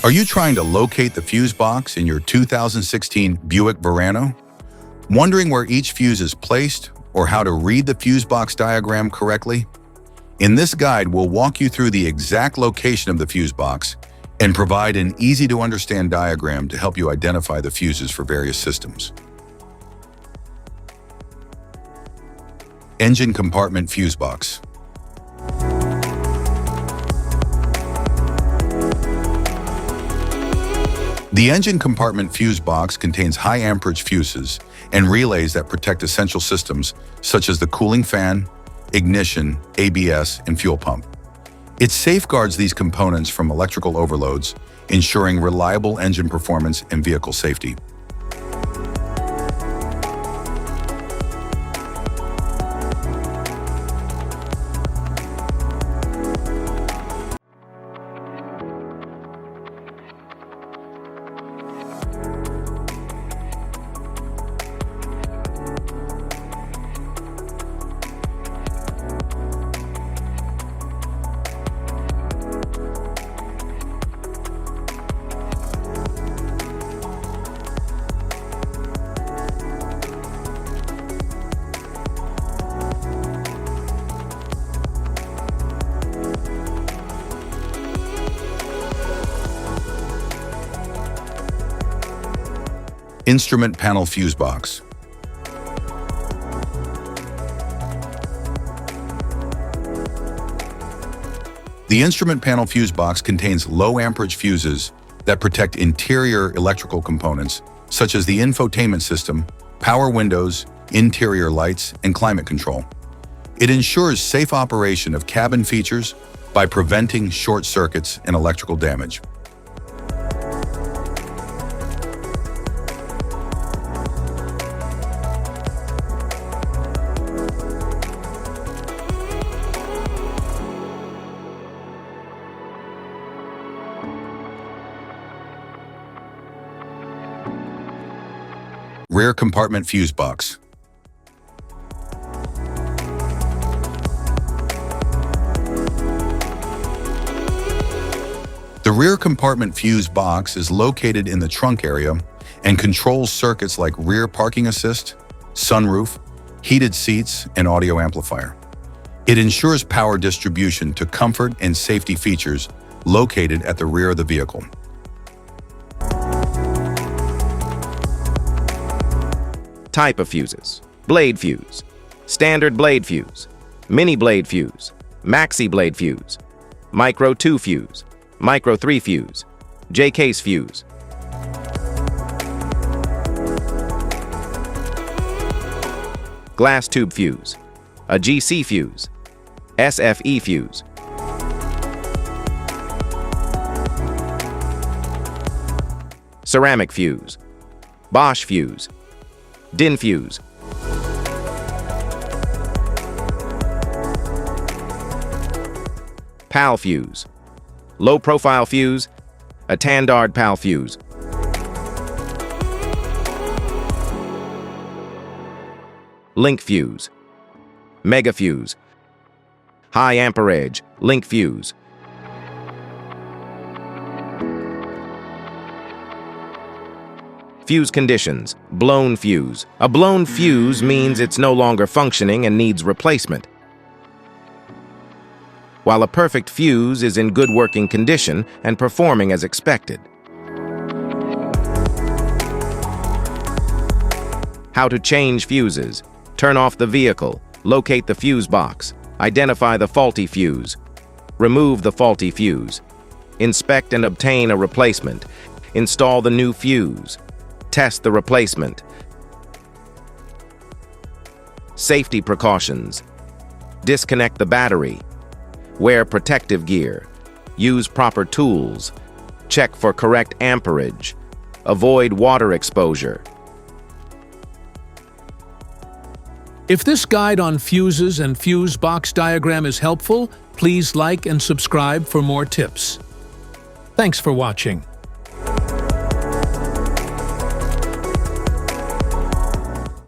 Are you trying to locate the fuse box in your 2016 Buick Verano? Wondering where each fuse is placed or how to read the fuse box diagram correctly? In this guide, we'll walk you through the exact location of the fuse box and provide an easy-to-understand diagram to help you identify the fuses for various systems. Engine compartment fuse box. The engine compartment fuse box contains high amperage fuses and relays that protect essential systems such as the cooling fan, ignition, ABS, and fuel pump. It safeguards these components from electrical overloads, ensuring reliable engine performance and vehicle safety. Instrument panel fuse box. The instrument panel fuse box contains low amperage fuses that protect interior electrical components such as the infotainment system, power windows, interior lights, and climate control. It ensures safe operation of cabin features by preventing short circuits and electrical damage. Rear compartment fuse box. The rear compartment fuse box is located in the trunk area and controls circuits like rear parking assist, sunroof, heated seats, and audio amplifier. It ensures power distribution to comfort and safety features located at the rear of the vehicle. Type of fuses: blade fuse, standard blade fuse, mini blade fuse, maxi blade fuse, micro 2 fuse, micro 3 fuse, J-case fuse. Glass tube fuse, a GC fuse, SFE fuse. Ceramic fuse, Bosch fuse, DIN fuse. PAL fuse, low profile fuse, a Tandard PAL fuse. Link fuse, mega fuse, high amperage link fuse. Fuse conditions: blown fuse. A blown fuse means it's no longer functioning and needs replacement, while a perfect fuse is in good working condition and performing as expected. How to change fuses: turn off the vehicle, locate the fuse box, identify the faulty fuse, remove the faulty fuse, inspect and obtain a replacement, install the new fuse, test the replacement. Safety precautions: disconnect the battery, wear protective gear, use proper tools, check for correct amperage, avoid water exposure. If this guide on fuses and fuse box diagram is helpful, please like and subscribe for more tips. Thanks for watching.